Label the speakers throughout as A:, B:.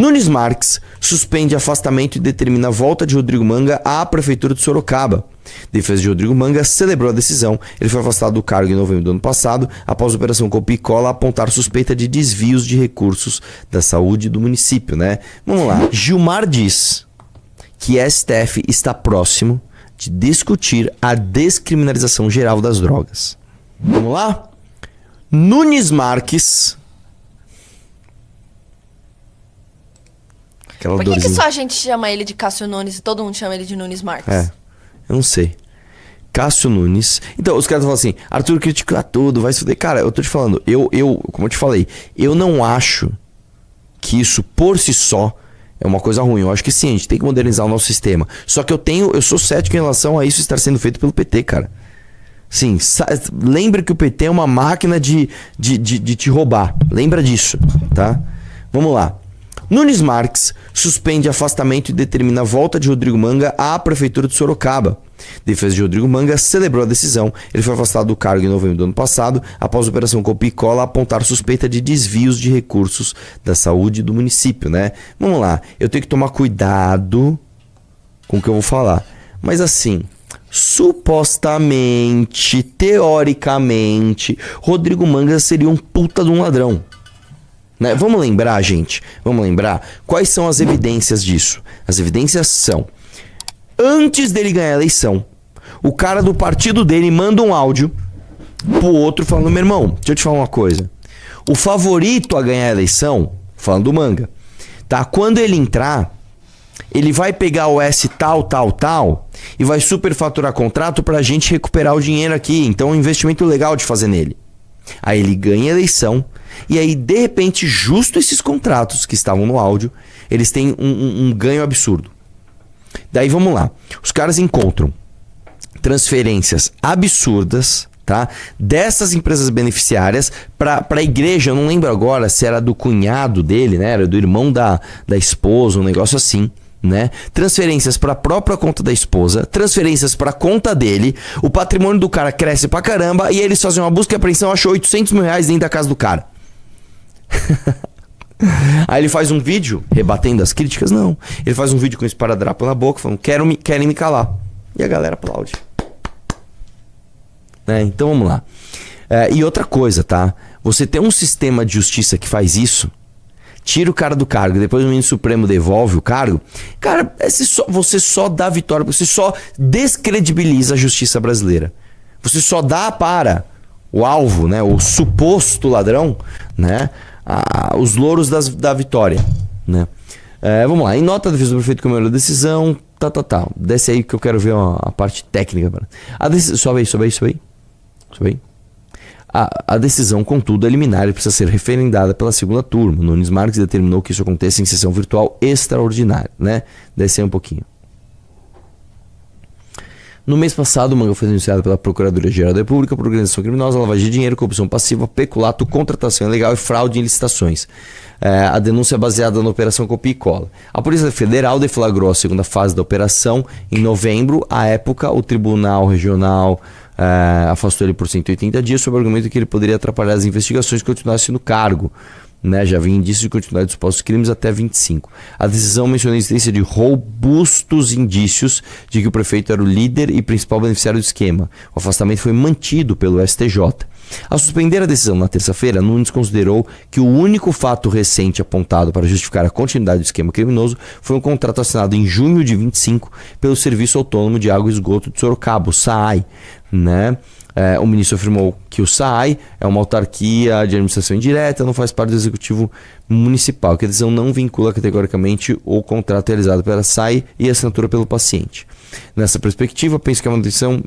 A: Nunes Marques suspende afastamento e determina a volta de Rodrigo Manga à Prefeitura de Sorocaba. Defesa de Rodrigo Manga celebrou a decisão. Ele foi afastado do cargo em novembro do ano passado, após a Operação Copia e Cola apontar suspeita de desvios de recursos da saúde do município, né? Vamos lá. Gilmar diz que a STF está próximo de discutir a descriminalização geral das drogas. Vamos lá? Nunes Marques...
B: Por que só a gente chama ele de Cássio Nunes e todo mundo chama ele de Nunes Marques?
A: Eu não sei. Cássio Nunes. Então, os caras falam assim, Arthur critica tudo, vai se fuder. Cara, eu tô te falando, como eu te falei, eu não acho que isso por si só é uma coisa ruim. Eu acho que sim, a gente tem que modernizar o nosso sistema. Só que eu sou cético em relação a isso estar sendo feito pelo PT, cara. Sim, lembre que o PT é uma máquina de te roubar. Lembra disso, tá? Vamos lá. Nunes Marques suspende afastamento e determina a volta de Rodrigo Manga à Prefeitura de Sorocaba. Defesa de Rodrigo Manga celebrou a decisão. Ele foi afastado do cargo em novembro do ano passado, após a Operação Copia e Cola apontar suspeita de desvios de recursos da saúde do município, né? Vamos lá, eu tenho que tomar cuidado com o que eu vou falar. Mas assim, supostamente, teoricamente, Rodrigo Manga seria um puta de um ladrão. Né? Vamos lembrar, gente, quais são as evidências disso. As evidências são, antes dele ganhar a eleição, o cara do partido dele manda um áudio pro outro falando, meu irmão, deixa eu te falar uma coisa, o favorito a ganhar a eleição, falando do Manga, tá? Quando ele entrar, ele vai pegar o S tal e vai superfaturar contrato pra gente recuperar o dinheiro aqui, então é um investimento legal de fazer nele. Aí ele ganha a eleição e aí de repente justo esses contratos que estavam no áudio, eles têm um ganho absurdo. Daí vamos lá, os caras encontram transferências absurdas, tá? Dessas empresas beneficiárias para a igreja, eu não lembro agora se era do cunhado dele, né? Era do irmão da esposa, um negócio assim. Né? Transferências para a própria conta da esposa, transferências para a conta dele, o patrimônio do cara cresce pra caramba e eles fazem uma busca e apreensão, achou 800 mil reais dentro da casa do cara. Aí ele faz um vídeo rebatendo as críticas? Não. Ele faz um vídeo com esparadrapo na boca, falando, querem me calar. E a galera aplaude. Né? Então vamos lá. E outra coisa, tá? Você tem um sistema de justiça que faz isso, tira o cara do cargo, depois o ministro Supremo devolve o cargo. Cara, você só dá vitória, você só descredibiliza a justiça brasileira. Você só dá para o alvo, né, o suposto ladrão, né, os louros da vitória, né. Vamos lá, em nota, a defesa do prefeito comemorou a decisão, desce aí que eu quero ver a parte técnica. Sobe aí. A decisão, contudo, é liminar e precisa ser referendada pela segunda turma. Nunes Marques determinou que isso aconteça em sessão virtual extraordinária, né? Desce aí um pouquinho. No mês passado, o Manga foi denunciado pela Procuradoria-Geral da República por organização criminosa, lavagem de dinheiro, corrupção passiva, peculato, contratação ilegal e fraude em licitações. A denúncia é baseada na Operação Copia e Cola. A Polícia Federal deflagrou a segunda fase da operação em novembro. À época, o Tribunal Regional afastou ele por 180 dias sob o argumento que ele poderia atrapalhar as investigações que continuassem no cargo. Né? Já havia indícios de continuidade dos supostos crimes até 25. A decisão menciona a existência de robustos indícios de que o prefeito era o líder e principal beneficiário do esquema. O afastamento foi mantido pelo STJ. Ao suspender a decisão na terça-feira, Nunes considerou que o único fato recente apontado para justificar a continuidade do esquema criminoso foi um contrato assinado em junho de 25 pelo Serviço Autônomo de Água e Esgoto de Sorocaba, o SAAI, né? O ministro afirmou que o SAAI é uma autarquia de administração indireta, não faz parte do executivo municipal, que a decisão não vincula categoricamente o contrato realizado pela SAAI e a assinatura pelo paciente. Nessa perspectiva, penso que a manutenção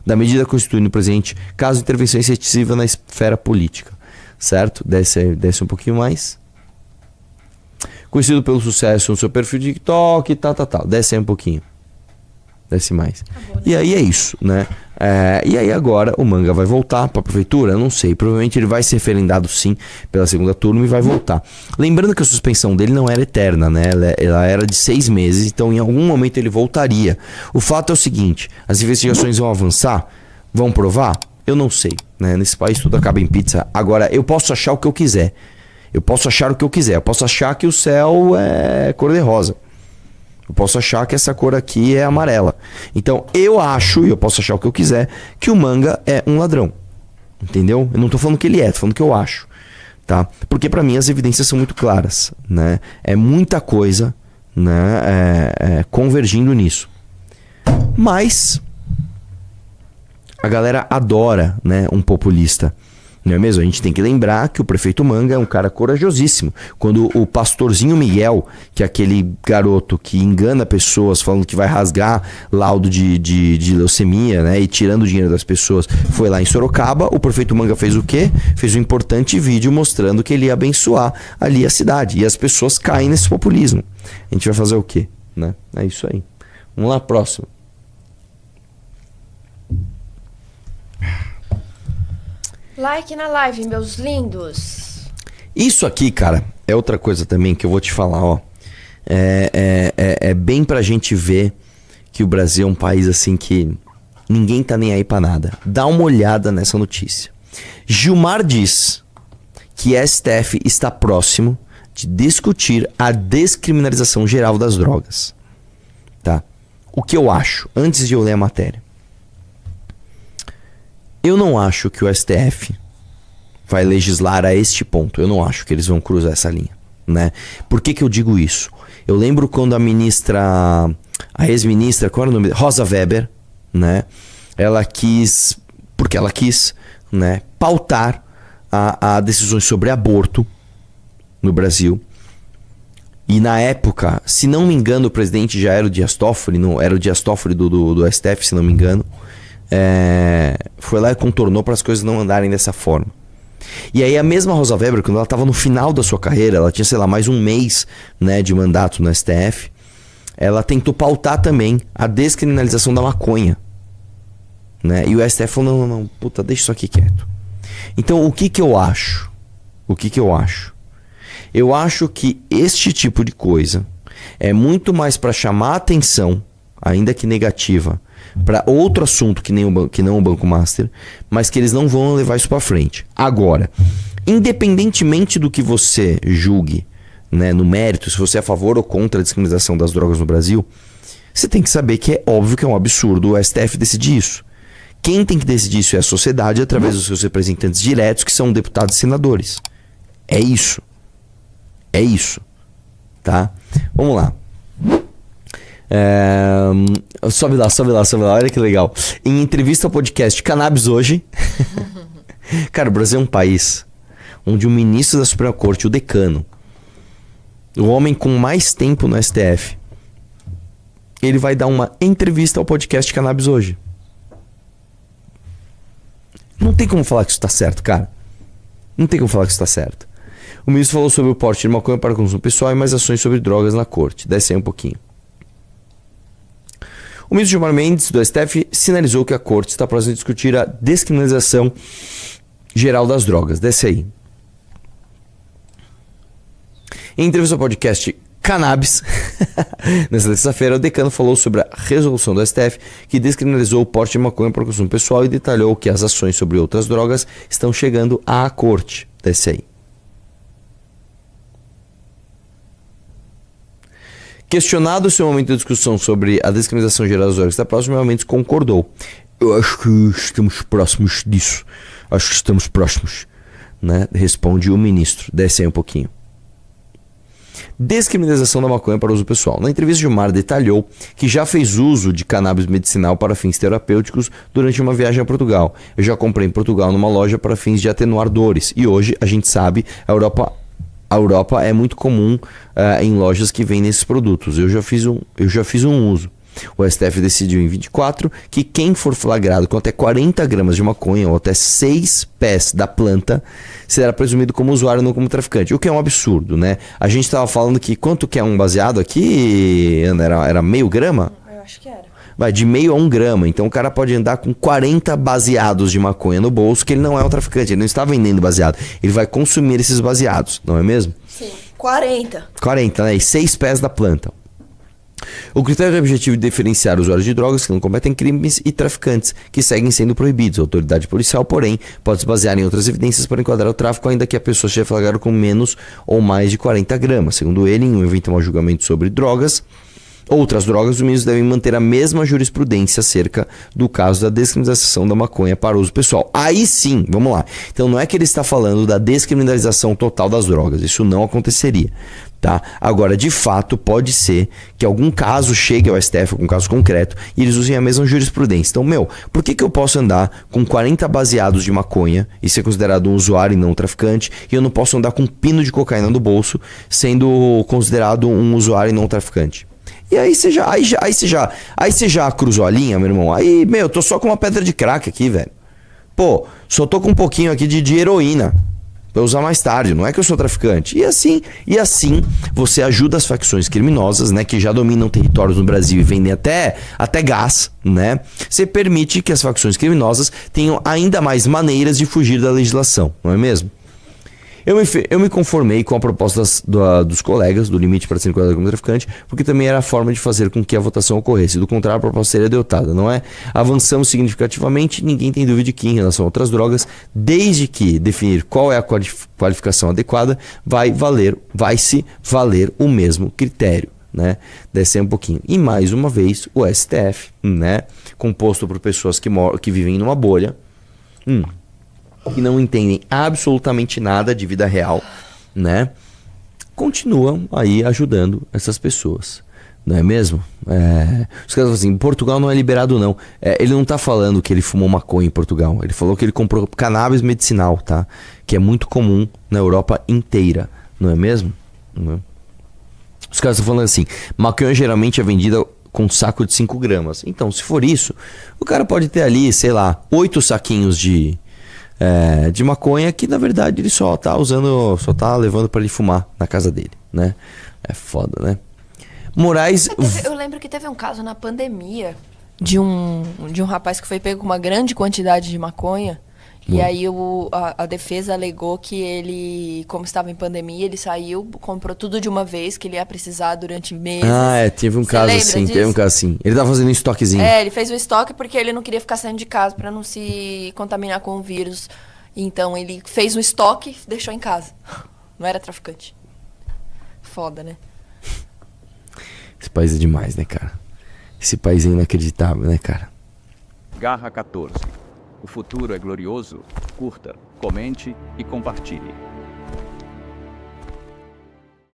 A: da medida constitui no presente caso de intervenção excessiva na esfera política. Certo? Desce um pouquinho mais. Conhecido pelo sucesso no seu perfil de TikTok, Desce aí um pouquinho. Desce mais. Acabou, né? E aí é isso, né? E aí agora o Manga vai voltar para a prefeitura? Eu não sei. Provavelmente ele vai ser referendado sim pela segunda turma e vai voltar. Lembrando que a suspensão dele não era eterna, né? Ela era de 6 meses, então em algum momento ele voltaria. O fato é o seguinte, as investigações vão avançar? Vão provar? Eu não sei, né? Nesse país tudo acaba em pizza. Agora, eu posso achar o que eu quiser. Eu posso achar o que eu quiser. Eu posso achar que o céu é cor-de-rosa. Eu posso achar que essa cor aqui é amarela. Então, eu acho, e eu posso achar o que eu quiser, que o Manga é um ladrão. Entendeu? Eu não tô falando que ele é, tô falando que eu acho. Tá? Porque pra mim as evidências são muito claras, né? É muita coisa, né? Convergindo nisso. Mas a galera adora, né, um populista. Não é mesmo? A gente tem que lembrar que o prefeito Manga é um cara corajosíssimo. Quando o pastorzinho Miguel, que é aquele garoto que engana pessoas falando que vai rasgar laudo de leucemia, né, e tirando o dinheiro das pessoas, foi lá em Sorocaba, o prefeito Manga fez o quê? Fez um importante vídeo mostrando que ele ia abençoar ali a cidade. E as pessoas caem nesse populismo. A gente vai fazer o quê? Né? É isso aí. Vamos lá, próximo.
B: Like na live, meus lindos.
A: Isso aqui, cara, é outra coisa também que eu vou te falar, ó. É bem pra gente ver que o Brasil é um país assim que ninguém tá nem aí pra nada. Dá uma olhada nessa notícia. Gilmar diz que a STF está próximo de discutir a descriminalização geral das drogas. Tá? O que eu acho, antes de eu ler a matéria. Eu não acho que o STF vai legislar a este ponto. Eu não acho que eles vão cruzar essa linha, né? Por que eu digo isso? Eu lembro quando a ex-ministra, qual era o nome? Rosa Weber, né? Ela quis, porque ela quis, né, pautar a decisões sobre aborto no Brasil. E na época, se não me engano, o presidente já era o Dias Toffoli, não, era o Dias Toffoli do STF, se não me engano. Foi lá e contornou para as coisas não andarem dessa forma. E aí a mesma Rosa Weber, quando ela estava no final da sua carreira, ela tinha, sei lá, mais um mês, né, de mandato no STF, ela tentou pautar também a descriminalização da maconha, né? E o STF falou, não, puta, deixa isso aqui quieto. Então o que eu acho? Eu acho que este tipo de coisa é muito mais para chamar a atenção, ainda que negativa, para outro assunto que não o Banco Master, mas que eles não vão levar isso para frente. Agora, independentemente do que você julgue, né, no mérito, se você é a favor ou contra a descriminalização das drogas no Brasil, você tem que saber que é óbvio que é um absurdo o STF decidir isso. Quem tem que decidir isso é a sociedade através dos seus representantes diretos, que são deputados e senadores. É isso. Tá? Vamos lá. Sobe lá, olha que legal. Em entrevista ao podcast Cannabis Hoje. Cara, o Brasil é um país onde o ministro da Suprema Corte, o decano, o homem com mais tempo no STF, ele vai dar uma entrevista ao podcast Cannabis Hoje. Não tem como falar que isso tá certo, cara. Não tem como falar que isso tá certo. O ministro falou sobre o porte de maconha para consumo pessoal e mais ações sobre drogas na corte. Desce aí um pouquinho. O ministro Gilmar Mendes, do STF, sinalizou que a corte está próxima de discutir a descriminalização geral das drogas. Desce aí. Em entrevista ao podcast Cannabis, nessa terça-feira, o decano falou sobre a resolução do STF que descriminalizou o porte de maconha para consumo pessoal e detalhou que as ações sobre outras drogas estão chegando à corte. Desce aí. Questionado se o momento de discussão sobre a descriminalização geral das drogas está próximo, Mendes concordou. Eu acho que estamos próximos disso. Acho que estamos próximos, né? Responde o ministro. Desce aí um pouquinho. Descriminalização da maconha para uso pessoal. Na entrevista, Gilmar detalhou que já fez uso de cannabis medicinal para fins terapêuticos durante uma viagem a Portugal. Eu já comprei em Portugal numa loja para fins de atenuar dores. E hoje, a gente sabe, a Europa é muito comum em lojas que vendem esses produtos. Eu já fiz um uso. O STF decidiu em 24 que quem for flagrado com até 40 gramas de maconha ou até 6 pés da planta será presumido como usuário, não como traficante. O que é um absurdo, né? A gente estava falando que quanto que é um baseado aqui, Ana? Era meio grama?
B: Eu acho que era.
A: Vai de meio a 1 grama. Então o cara pode andar com 40 baseados de maconha no bolso, que ele não é um traficante, ele não está vendendo baseado. Ele vai consumir esses baseados, não é mesmo?
B: Sim, 40.
A: 40, né? E 6 pés da planta. O critério é o objetivo de diferenciar usuários de drogas que não cometem crimes e traficantes que seguem sendo proibidos. A autoridade policial, porém, pode se basear em outras evidências para enquadrar o tráfico, ainda que a pessoa seja flagrada com menos ou mais de 40 gramas. Segundo ele, em um eventual julgamento sobre outras drogas, os ministros devem manter a mesma jurisprudência acerca do caso da descriminalização da maconha para uso pessoal. Aí sim, vamos lá. Então não é que ele está falando da descriminalização total das drogas, isso não aconteceria, tá? Agora, de fato, pode ser que algum caso chegue ao STF, algum caso concreto, e eles usem a mesma jurisprudência. Então, por que eu posso andar com 40 baseados de maconha e ser considerado um usuário e não um traficante, e eu não posso andar com um pino de cocaína no bolso, sendo considerado um usuário e não um traficante? E aí você já cruzou a linha, meu irmão. Aí, eu tô só com uma pedra de crack aqui, velho. Pô, só tô com um pouquinho aqui de heroína pra usar mais tarde, não é que eu sou traficante. E assim você ajuda as facções criminosas, né, que já dominam territórios no Brasil e vendem até gás, né? Você permite que as facções criminosas tenham ainda mais maneiras de fugir da legislação, não é mesmo? Eu me conformei com a proposta dos colegas do limite para ser enquadrado como traficante, porque também era a forma de fazer com que a votação ocorresse. Do contrário, a proposta seria adotada, não é? Avançamos significativamente, ninguém tem dúvida de que, em relação a outras drogas, desde que definir qual é a qualificação adequada, vai-se valer o mesmo critério, né? Descer um pouquinho. E mais uma vez, o STF, né? Composto por pessoas que vivem numa bolha, que não entendem absolutamente nada de vida real, né? Continuam aí ajudando essas pessoas, não é mesmo? Os caras falam assim, Portugal não é liberado não. Ele não tá falando que ele fumou maconha em Portugal, ele falou que ele comprou cannabis medicinal, tá? Que é muito comum na Europa inteira, não é mesmo? Não é? Os caras estão falando assim, maconha geralmente é vendida com um saco de 5 gramas. Então, se for isso, o cara pode ter ali, sei lá, 8 saquinhos de maconha que na verdade ele só tá levando para ele fumar na casa dele, né? É foda, né? Moraes...
B: Eu lembro que teve um caso na pandemia de um rapaz que foi pego com uma grande quantidade de maconha. E aí a defesa alegou que ele, como estava em pandemia, ele saiu, comprou tudo de uma vez, que ele ia precisar durante meses.
A: Teve um caso assim, Ele tava fazendo um estoquezinho.
B: Ele fez um estoque porque ele não queria ficar saindo de casa para não se contaminar com o vírus. Então ele fez um estoque e deixou em casa. Não era traficante. Foda, né?
A: Esse país é demais, né, cara? Esse país é inacreditável, né, cara?
C: Garra 14. O futuro é glorioso. Curta, comente e compartilhe.